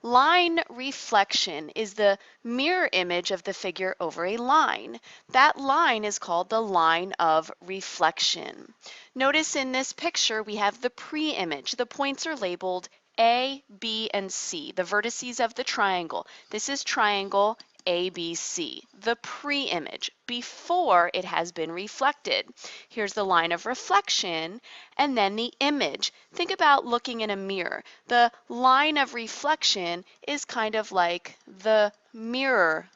Line reflection is the mirror image of the figure over a line. That line is called the line of reflection. Notice in this picture we have the pre-image. The points are labeled A, B, and C, the vertices of the triangle. This is triangle ABC, the pre-image, before it has been reflected. Here's the line of reflection, and then the image. Think about looking in a mirror. The line of reflection is kind of like the mirror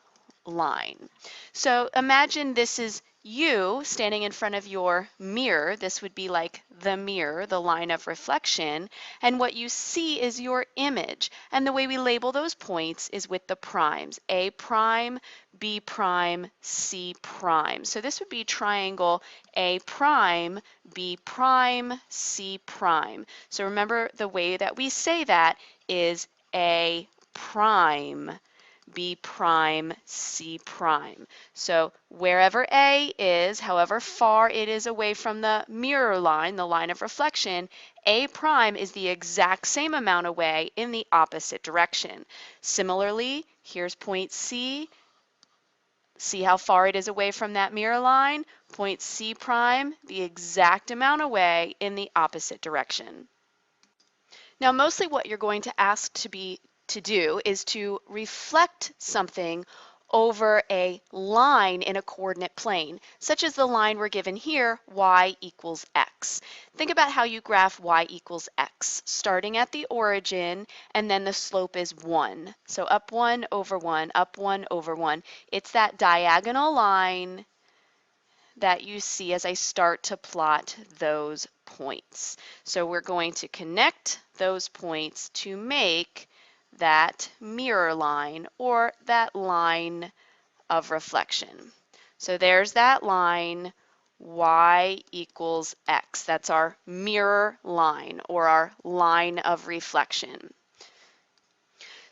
line. So imagine this is you standing in front of your mirror. This would be like the mirror, the line of reflection, and what you see is your image. And the way we label those points is with the primes, A prime, B prime, C prime. So this would be triangle A prime, B prime, C prime. So remember the way that we say that is A prime, B prime, C prime. So wherever A is, however far it is away from the mirror line, the line of reflection, A prime is the exact same amount away in the opposite direction. Similarly, here's point C. See how far it is away from that mirror line? Point C prime, the exact amount away in the opposite direction. Now, mostly what you're going to ask to do is to reflect something over a line in a coordinate plane, such as the line we're given here, y equals x. Think about how you graph y equals x, starting at the origin, and then the slope is 1. So up 1 over 1, up 1 over 1. It's that diagonal line that you see as I start to plot those points. So we're going to connect those points to make that mirror line or that line of reflection. So there's that line, y equals x. That's our mirror line or our line of reflection.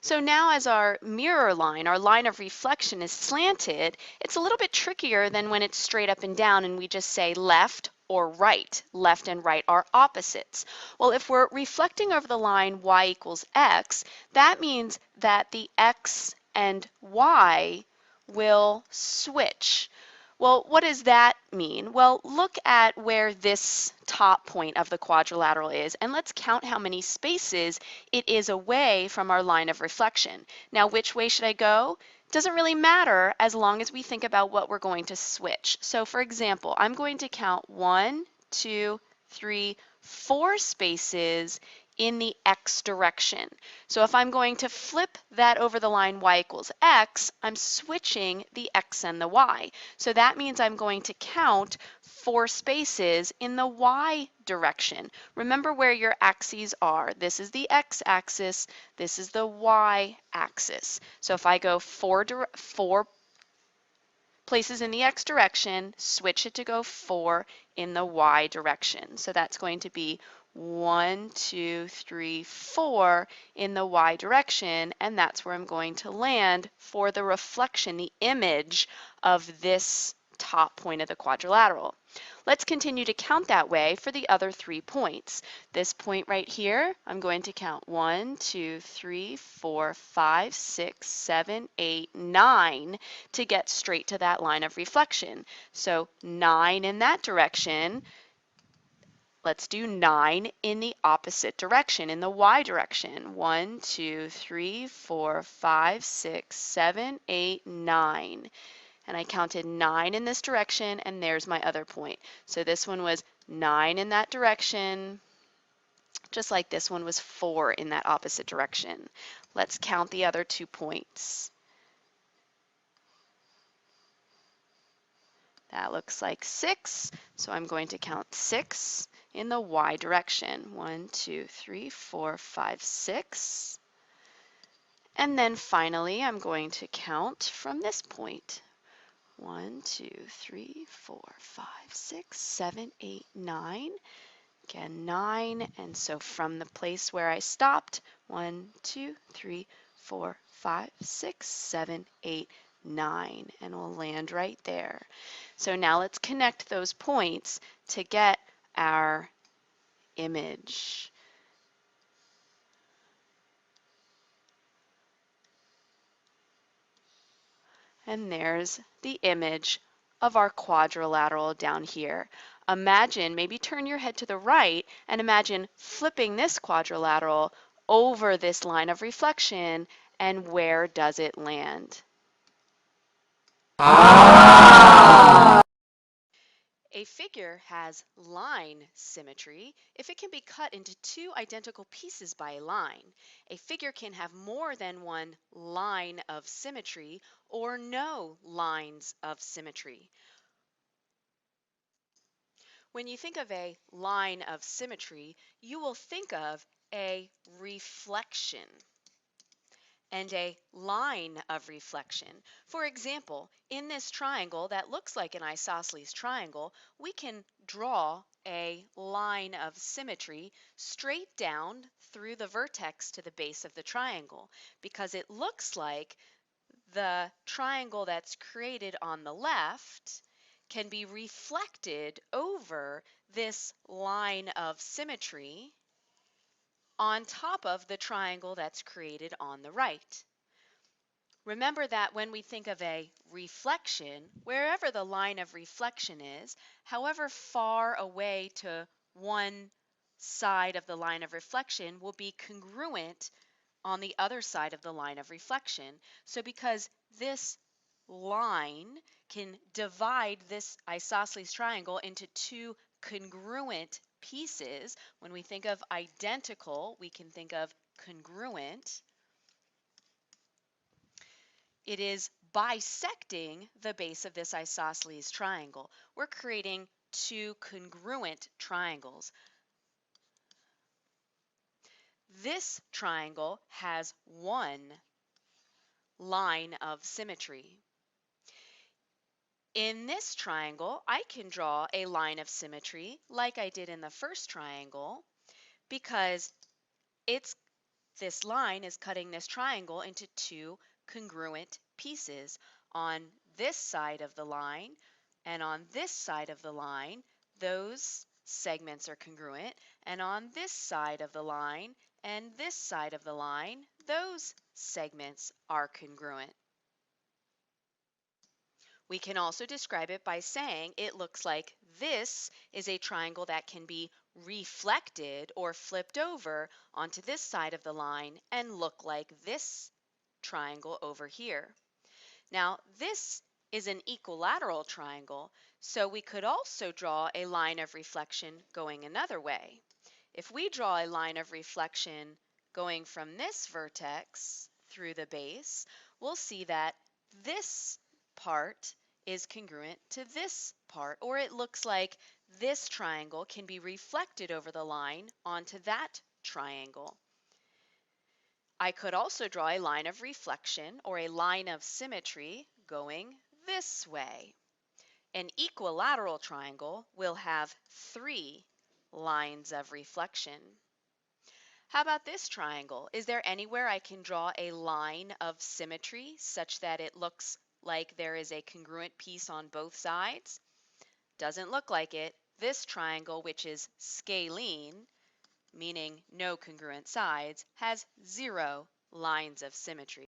So now as our mirror line, our line of reflection is slanted, it's a little bit trickier than when it's straight up and down and we just say left or right. Left and right are opposites. Well, if we're reflecting over the line y equals x, that means that the x and y will switch. Well, what does that mean? Well, look at where this top point of the quadrilateral is, and let's count how many spaces it is away from our line of reflection. Now, which way should I go? Doesn't really matter as long as we think about what we're going to switch. So, for example, I'm going to count 1, 2, 3, 4 spaces in the x direction. So if I'm going to flip that over the line y equals x, I'm switching the x and the y. So that means I'm going to count 4 spaces in the y direction. Remember where your axes are. This is the x-axis, this is the y-axis. So if I go 4 places in the x direction, switch it to go 4 in the y direction. So that's going to be 1, 2, 3, 4 in the y direction, and that's where I'm going to land for the reflection, the image of this top point of the quadrilateral. Let's continue to count that way for the other 3 points. This point right here, I'm going to count 1, 2, 3, 4, 5, 6, 7, 8, 9 to get straight to that line of reflection. So 9 in that direction. Let's do 9 in the opposite direction, in the y direction. 1, 2, 3, 4, 5, 6, 7, 8, 9. And I counted 9 in this direction, and there's my other point. So this one was 9 in that direction, just like this one was 4 in that opposite direction. Let's count the other 2 points. That looks like 6, so I'm going to count 6 in the y direction. 1, 2, 3, 4, 5, 6. And then finally, I'm going to count from this point. 1, 2, 3, 4, 5, 6, 7, 8, 9. Again, 9. And so from the place where I stopped, 1, 2, 3, 4, 5, 6, 7, 8, 9. And we'll land right there. So now let's connect those points to get our image. And there's the image of our quadrilateral down here. Imagine, maybe turn your head to the right and imagine flipping this quadrilateral over this line of reflection, and where does it land? A figure has line symmetry if it can be cut into two identical pieces by a line. A figure can have more than one line of symmetry or no lines of symmetry. When you think of a line of symmetry, you will think of a reflection and a line of reflection. For example, in this triangle that looks like an isosceles triangle, we can draw a line of symmetry straight down through the vertex to the base of the triangle because it looks like the triangle that's created on the left can be reflected over this line of symmetry on top of the triangle that's created on the right. Remember that when we think of a reflection, wherever the line of reflection is, however far away to one side of the line of reflection will be congruent on the other side of the line of reflection. So because this line can divide this isosceles triangle into two congruent pieces, when we think of identical, we can think of congruent. It is bisecting the base of this isosceles triangle. We're creating two congruent triangles. This triangle has one line of symmetry. In this triangle, I can draw a line of symmetry like I did in the first triangle because this line is cutting this triangle into two congruent pieces. On this side of the line and on this side of the line, those segments are congruent, and on this side of the line and this side of the line, those segments are congruent. We can also describe it by saying it looks like this is a triangle that can be reflected or flipped over onto this side of the line and look like this triangle over here. Now, this is an equilateral triangle, so we could also draw a line of reflection going another way. If we draw a line of reflection going from this vertex through the base, we'll see that this part is congruent to this part, or it looks like this triangle can be reflected over the line onto that triangle. I could also draw a line of reflection or a line of symmetry going this way. An equilateral triangle will have three lines of reflection. How about this triangle? Is there anywhere I can draw a line of symmetry such that it looks like there is a congruent piece on both sides? Doesn't look like it. This triangle, which is scalene, meaning no congruent sides, has 0 lines of symmetry.